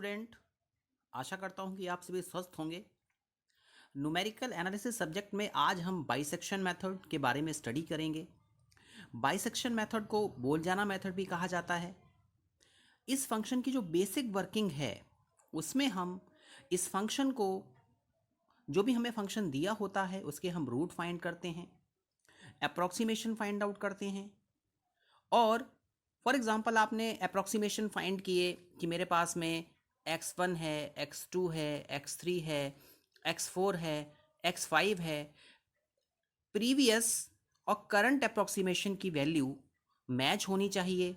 Student, आशा करता हूँ कि आप सभी स्वस्थ होंगे। न्यूमेरिकल एनालिसिस सब्जेक्ट में आज हम बाइसेक्शन मेथड के बारे में स्टडी करेंगे। बाइसेक्शन मेथड को बोल-जाना मेथड भी कहा जाता है। इस फंक्शन की जो बेसिक वर्किंग है उसमें हम इस फंक्शन को, जो भी हमें फंक्शन दिया होता है उसके हम रूट फाइंड करते हैं, अप्रॉक्सीमेशन फाइंड आउट करते हैं। और फॉर एग्जांपल आपने अप्रॉक्सीमेशन फाइंड किए कि मेरे पास में x1 है, x2 है, x3 है, x4 है, x5 है। प्रीवियस और करंट अप्रॉक्सीमेशन की वैल्यू मैच होनी चाहिए,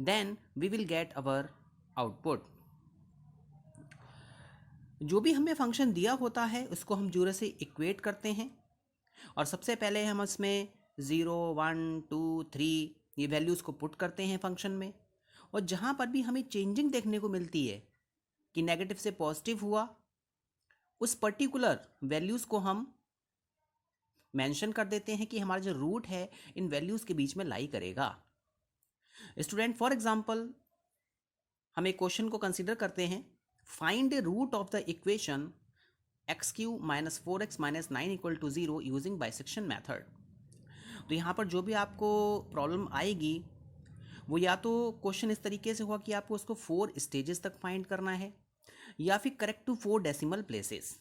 then we will get our output. जो भी हमें फंक्शन दिया होता है उसको हम जीरो से इक्वेट करते हैं और सबसे पहले हम उसमें 0, 1, 2, 3 ये वैल्यूज़ को पुट करते हैं फंक्शन में। और जहाँ पर भी हमें चेंजिंग देखने को मिलती है कि नेगेटिव से पॉजिटिव हुआ, उस पर्टिकुलर वैल्यूज़ को हम मेंशन कर देते हैं कि हमारा जो रूट है इन वैल्यूज़ के बीच में लाई करेगा। स्टूडेंट, फॉर एग्जांपल हम एक क्वेश्चन को कंसीडर करते हैं, find the root of the equation x³ - 4x - 9 = 0 using bisection method. तो यहाँ पर जो भी आपको प्रॉब्लम आएगी वो या तो क्वेश्चन इस तरीके से होगा कि आपको उसको 4 स्टेजेस तक फाइंड करना है या फिर करेक्ट टू 4 डेसिमल प्लेसेस।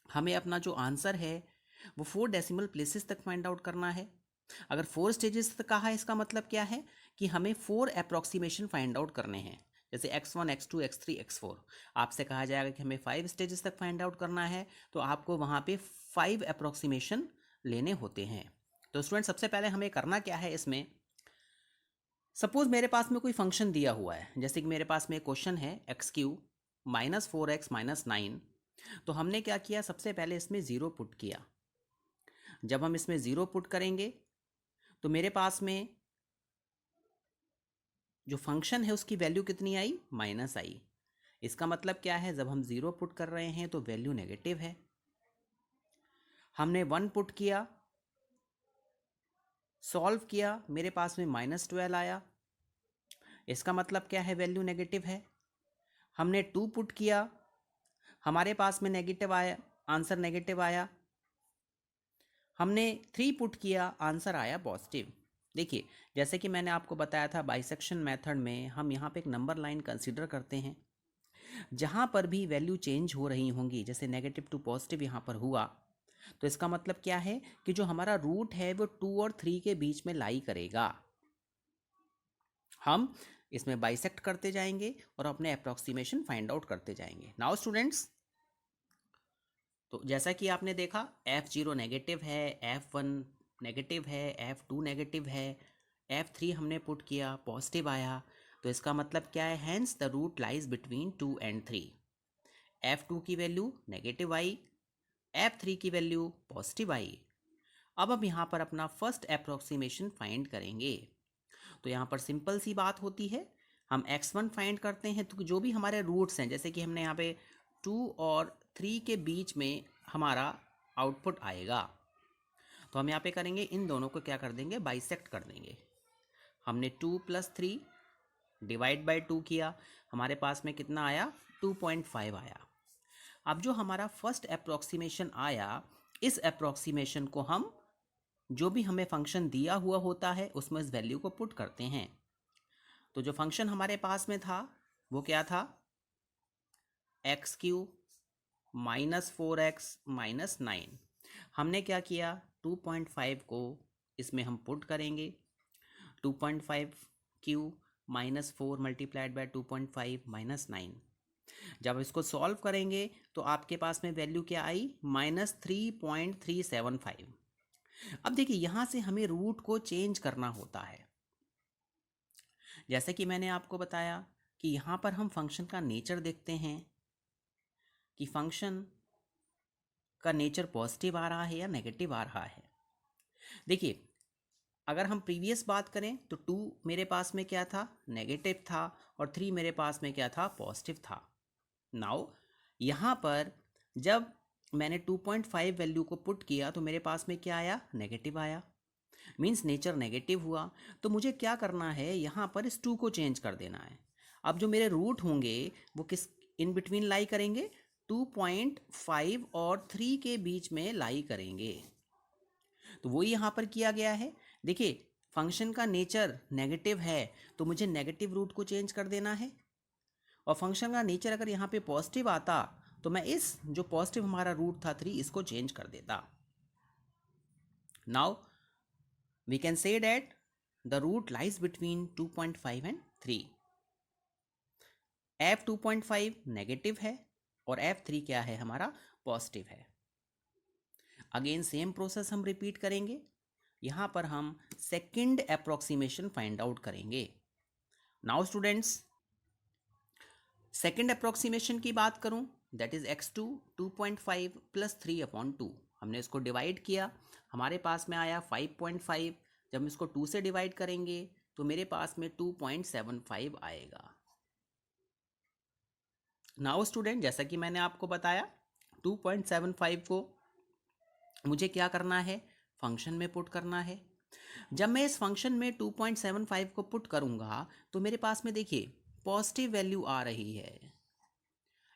हमें अपना जो आंसर है वो 4 डेसिमल प्लेसेस तक फाइंड आउट करना है। अगर 4 स्टेजेस तक कहा है इसका मतलब क्या है कि हमें 4 अप्रॉक्सीमेशन फाइंड आउट करने हैं। जैसे x1, x2, x3, x4 आपसे कहा जाएगा कि हमें 5 स्टेजेस तक फाइंड आउट करना है, तो आपको वहाँ पे 5 अप्रॉक्सीमेशन लेने होते हैं। तो स्टूडेंट, सबसे पहले हमें करना क्या है इसमें, सपोज मेरे पास में कोई फंक्शन दिया हुआ है, जैसे कि मेरे पास में क्वेश्चन है x³ - 4x - 9। तो हमने क्या किया, सबसे पहले इसमें 0 पुट किया। जब हम इसमें 0 पुट करेंगे तो मेरे पास में जो फंक्शन है उसकी वैल्यू कितनी आई, माइनस आई। इसका मतलब क्या है, जब हम 0 पुट कर रहे हैं तो वैल्यू नेगेटिव है। हमने 1 पुट किया, सॉल्व किया, मेरे पास में -12 आया। इसका मतलब क्या है, वैल्यू नेगेटिव है। हमने 2 पुट किया, हमारे पास में नेगेटिव आया, आंसर नेगेटिव आया। हमने 3 पुट किया, आंसर आया पॉजिटिव। देखिए, जैसे कि मैंने आपको बताया था बाइसेक्शन मेथड में हम यहाँ पे एक नंबर लाइन कंसीडर करते हैं। जहाँ पर भी वैल्यू चेंज हो रही होंगी, जैसे नेगेटिव टू पॉजिटिव यहाँ पर हुआ, तो इसका मतलब क्या है कि जो हमारा रूट है वो 2 और 3 के बीच में लाई करेगा। हम इसमें बाइसेक्ट करते जाएंगे और अपने अप्रॉक्सीमेशन फाइंड आउट करते जाएंगे। नाउ स्टूडेंट्स, तो जैसा कि आपने देखा f0 नेगेटिव है, f1 नेगेटिव है, f2 नेगेटिव है, f3 हमने पुट किया, पॉजिटिव आया। तो इसका मतलब क्या है, hence the root lies between 2 and 3। f2 की वैल्यू नेगेटिव आई, f3 की वैल्यू पॉजिटिव आई। अब हम यहाँ पर अपना फर्स्ट अप्रॉक्सीमेशन फाइंड करेंगे। तो यहाँ पर सिंपल सी बात होती है, हम x1 फाइंड करते हैं, तो जो भी हमारे रूट्स हैं, जैसे कि हमने यहाँ पे 2 और 3 के बीच में हमारा आउटपुट आएगा, तो हम यहाँ पे करेंगे, इन दोनों को क्या कर देंगे, बाइसेक्ट कर देंगे। हमने 2 + 3 डिवाइड बाय 2 किया, हमारे पास में कितना आया, 2.5 आया। अब जो हमारा फर्स्ट अप्रॉक्सीमेशन आया, इस अप्रॉक्सीमेशन को हम, जो भी हमें फंक्शन दिया हुआ होता है उसमें इस वैल्यू को पुट करते हैं। तो जो फंक्शन हमारे पास में था वो क्या था, x³ - 4x - 9। हमने क्या किया, 2.5 को इसमें हम पुट करेंगे। 2.5³ - 4 × 2.5 - 9। जब इसको सॉल्व करेंगे तो आपके पास में वैल्यू क्या आई, -3.375। अब देखिए, यहाँ से हमें रूट को चेंज करना होता है। जैसे कि मैंने आपको बताया कि यहाँ पर हम फंक्शन का नेचर देखते हैं कि फंक्शन का नेचर पॉजिटिव आ रहा है या नेगेटिव आ रहा है। देखिए, अगर हम प्रीवियस बात करें तो 2 मेरे पास में क्या था, नेगेटिव था, और 3 मेरे पास में क्या था, पॉजिटिव था। नाउ यहाँ पर जब मैंने 2.5 वैल्यू को पुट किया तो मेरे पास में क्या आया, नेगेटिव आया, मीन्स नेचर नेगेटिव हुआ। तो मुझे क्या करना है, यहाँ पर इस 2 को चेंज कर देना है। अब जो मेरे रूट होंगे वो किस इन बिटवीन लाई करेंगे, 2.5 और 3 के बीच में लाई करेंगे। तो वही यहाँ पर किया गया है। देखिए फंक्शन का नेचर नेगेटिव है तो मुझे नेगेटिव रूट को चेंज कर देना है, और फंक्शन का नेचर अगर यहाँ पे पॉजिटिव आता तो मैं इस जो पॉजिटिव हमारा रूट था 3 इसको चेंज कर देता। Now we can say that the root lies between 2.5 and 3। f 2.5 negative है और f3 क्या है हमारा पॉजिटिव है। अगेन सेम प्रोसेस हम रिपीट करेंगे। यहाँ पर हम सेकंड अप्रोक्सीमेशन फाइंड आउट करेंगे। नाउ स्टूडेंट्स सेकंड अप्रोक्सीमेशन की बात करूँ, दैट इज x2 2.5 प्लस 3/2। हमने इसको डिवाइड किया, हमारे पास में आया 5.5। जब हम इसको 2 से डिवाइड करेंगे तो मेरे पास में 2.75 आएगा। नाउ स्टूडेंट जैसा कि मैंने आपको बताया 2.75 को मुझे क्या करना है, फंक्शन में पुट करना है। जब मैं इस फंक्शन में 2.75 को पुट करूंगा तो मेरे पास में देखिए पॉजिटिव वैल्यू आ रही है।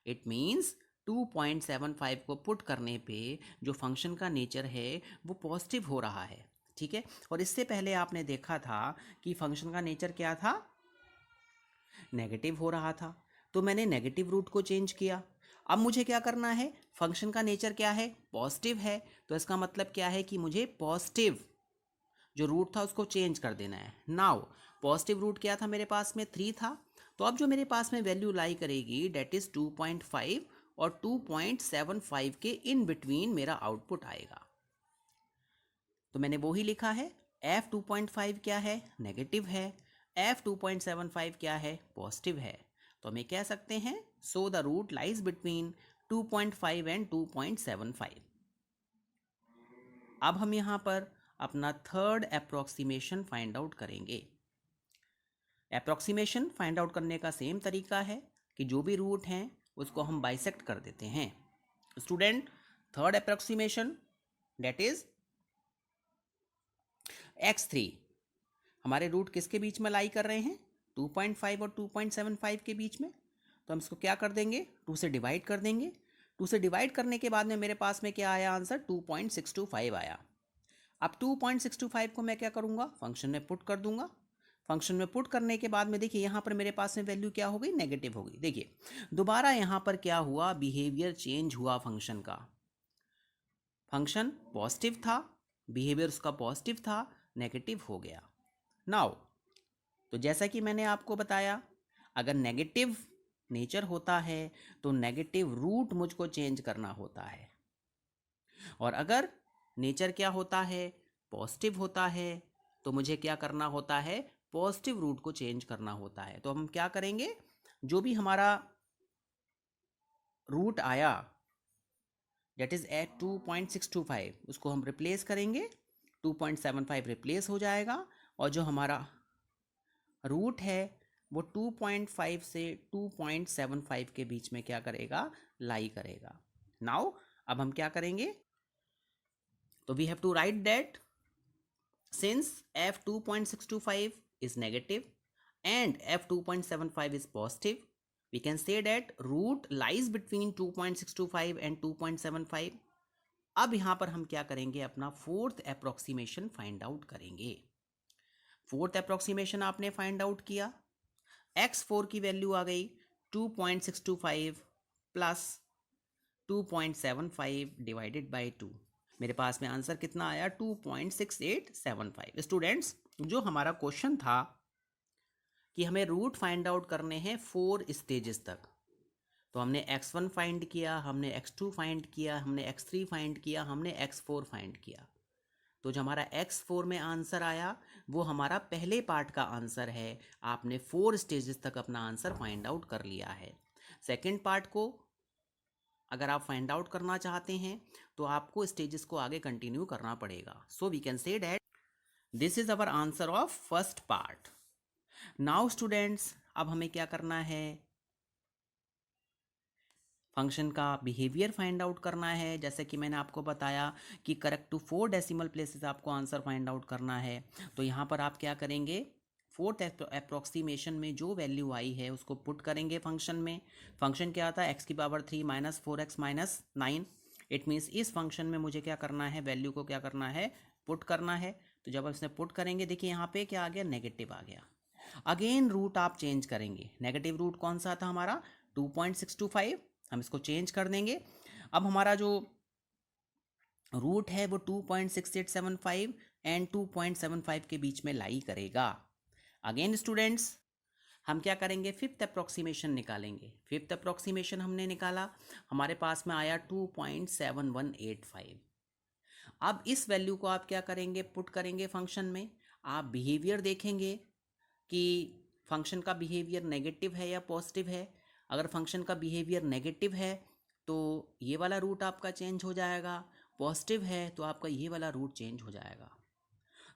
इट मीन्स 2.75 को पुट करने पे जो फंक्शन का नेचर है वो पॉजिटिव हो रहा है, ठीक है। और इससे पहले आपने देखा था कि फंक्शन का नेचर क्या था, नेगेटिव हो रहा था, तो मैंने नेगेटिव रूट को चेंज किया। अब मुझे क्या करना है, फंक्शन का नेचर क्या है, पॉजिटिव है, तो इसका मतलब क्या है कि मुझे पॉजिटिव जो रूट था उसको चेंज कर देना है। नाउ पॉजिटिव रूट क्या था मेरे पास में 3 था, तो अब जो मेरे पास में वैल्यू लाई करेगी डेट इज 2.5 और 2.75 के इन बिटवीन मेरा आउटपुट आएगा। तो मैंने वो ही लिखा है, f 2.5 क्या है, नेगेटिव है, f 2.75 क्या है, पॉजिटिव है। तो हम ये कह सकते हैं so the root lies between 2.5 and 2.75। अब हम यहाँ पर अपना थर्ड अप्रोक्सीमेशन फाइंड आउट करेंगे। अप्रोक्सीमेशन फाइंड आउट करने का सेम तरीका है कि जो भी रूट हैं उसको हम बाइसेक्ट कर देते हैं। Student third approximation that is x3। हमारे रूट किसके बीच में लाई कर रहे हैं, 2.5 और 2.75 के बीच में। तो हम इसको क्या कर देंगे, 2 से डिवाइड कर देंगे। 2 से डिवाइड करने के बाद में मेरे पास में क्या आया आंसर, 2.625 आया। अब 2.625 को मैं क्या करूँगा, फंक्शन में पुट कर दूंगा। फंक्शन में पुट करने के बाद में देखिए यहाँ पर मेरे पास में वैल्यू क्या हो गई, नेगेटिव हो गई। देखिए दोबारा यहाँ पर क्या हुआ, बिहेवियर चेंज हुआ फंक्शन का। फंक्शन पॉजिटिव था, बिहेवियर उसका पॉजिटिव था, नेगेटिव हो गया। नाउ तो जैसा कि मैंने आपको बताया, अगर नेगेटिव नेचर होता है तो नेगेटिव रूट मुझको चेंज करना होता है, और अगर नेचर क्या होता है, पॉजिटिव होता है, तो मुझे क्या करना होता है, पॉजिटिव रूट को चेंज करना होता है। तो हम क्या करेंगे, जो भी हमारा रूट आया दैट इज एट 2.625 उसको हम रिप्लेस करेंगे, 2.75 रिप्लेस हो जाएगा, और जो हमारा रूट है वो 2.5 से 2.75 के बीच में क्या करेगा, लाई करेगा। नाउ अब हम क्या करेंगे, तो we have to write that since f 2.625 is negative and f 2.75 is positive, we can say that root lies between 2.625 and 2.75। अब यहाँ पर हम क्या करेंगे, अपना फोर्थ अप्रोक्सीमेशन फाइंड आउट करेंगे। फोर्थ अप्रोक्सीमेशन आपने फाइंड आउट किया, x4 की वैल्यू आ गई 2.625 प्लस 2.75 डिवाइडेड बाई 2। मेरे पास में आंसर कितना आया, 2.6875। स्टूडेंट्स जो हमारा क्वेश्चन था कि हमें रूट फाइंड आउट करने हैं 4 स्टेजेस तक, तो हमने x1 फाइंड किया, हमने x2 फाइंड किया, हमने x3 फाइंड किया, हमने x4 फाइंड किया। तो जो हमारा x4 में आंसर आया वो हमारा पहले पार्ट का आंसर है। आपने 4 स्टेजेस तक अपना आंसर फाइंड आउट कर लिया है। सेकेंड पार्ट को अगर आप फाइंड आउट करना चाहते हैं तो आपको स्टेजेस को आगे कंटिन्यू करना पड़ेगा। So we can say that this is our answer of first part. Now students अब हमें क्या करना है, फंक्शन का बिहेवियर फाइंड आउट करना है। जैसे कि मैंने आपको बताया कि करेक्ट टू 4 डेसिमल प्लेसेस आपको आंसर फाइंड आउट करना है। तो यहाँ पर आप क्या करेंगे, फोर्थ अप्रोक्सीमेशन में जो वैल्यू आई है उसको पुट करेंगे फंक्शन में। फंक्शन क्या आता है, एक्स की power 3 minus 4x minus 9। It means इस फंक्शन में मुझे क्या करना है, वैल्यू को क्या करना है, पुट करना है। तो जब आप इसमें पुट करेंगे, देखिए यहाँ पे क्या आ गया, नेगेटिव आ गया। अगेन रूट आप चेंज करेंगे, नेगेटिव रूट कौन सा था हमारा, 2.625, हम इसको चेंज कर देंगे। अब हमारा जो रूट है वो 2.6875 एंड 2.75 के बीच में लाई करेगा। अगेन स्टूडेंट्स, हम क्या करेंगे, फिफ्थ अप्रोक्सीमेशन निकालेंगे। फिफ्थ अप्रोक्सीमेशन हमने निकाला, हमारे पास में आया 2.7185। अब इस वैल्यू को आप क्या करेंगे, पुट करेंगे फंक्शन में। आप बिहेवियर देखेंगे कि फंक्शन का बिहेवियर नेगेटिव है या पॉजिटिव है। अगर फंक्शन का बिहेवियर नेगेटिव है तो ये वाला रूट आपका चेंज हो जाएगा, पॉजिटिव है तो आपका ये वाला रूट चेंज हो जाएगा।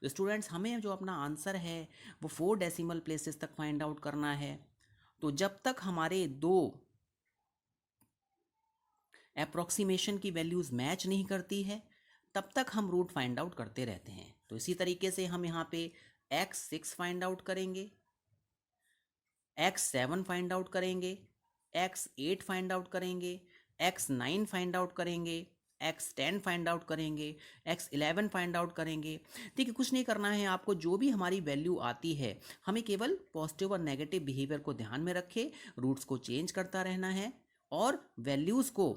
तो स्टूडेंट्स, हमें जो अपना आंसर है वो 4 डेसिमल प्लेसेस तक फाइंड आउट करना है। तो जब तक हमारे दो अप्रोक्सीमेशन की वैल्यूज़ मैच नहीं करती है तब तक हम रूट फाइंड आउट करते रहते हैं। तो इसी तरीके से हम यहाँ पे x6 फाइंड आउट करेंगे, x7 फाइंड आउट करेंगे, x8 फाइंड आउट करेंगे, x9 फाइंड आउट करेंगे, x10 फाइंड आउट करेंगे, x11 फाइंड आउट करेंगे। देखिए, कुछ नहीं करना है आपको, जो भी हमारी वैल्यू आती है हमें केवल पॉजिटिव और नेगेटिव बिहेवियर को ध्यान में रखे रूट्स को चेंज करता रहना है और वैल्यूज़ को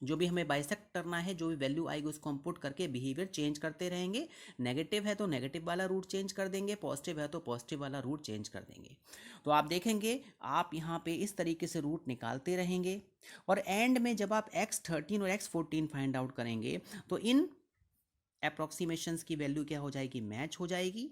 जो भी हमें बाइसेक्ट करना है, जो भी वैल्यू आएगी उसको हम पुट करके बिहेवियर चेंज करते रहेंगे। नेगेटिव है तो नेगेटिव वाला रूट चेंज कर देंगे, पॉजिटिव है तो पॉजिटिव वाला रूट चेंज कर देंगे। तो आप देखेंगे आप यहाँ पे इस तरीके से रूट निकालते रहेंगे और एंड में जब आप x13 और x14 फाइंड आउट करेंगे तो इन अप्रोक्सीमेशंस की वैल्यू क्या हो जाएगी, मैच हो जाएगी।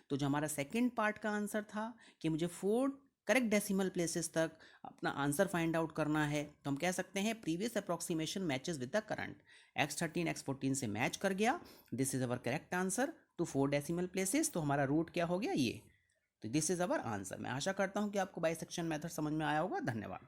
तो जो हमारा सेकेंड पार्ट का आंसर था कि मुझे 4 करेक्ट डेसिमल प्लेसेस तक अपना आंसर फाइंड आउट करना है, तो हम कह सकते हैं previous approximation matches with the current. x13 x14 से मैच कर गया, this is our correct answer to 4 decimal places. तो हमारा रूट क्या हो गया, ये। तो दिस इज अवर आंसर। मैं आशा करता हूँ कि आपको बाइसेक्शन मेथड समझ में आया होगा। धन्यवाद।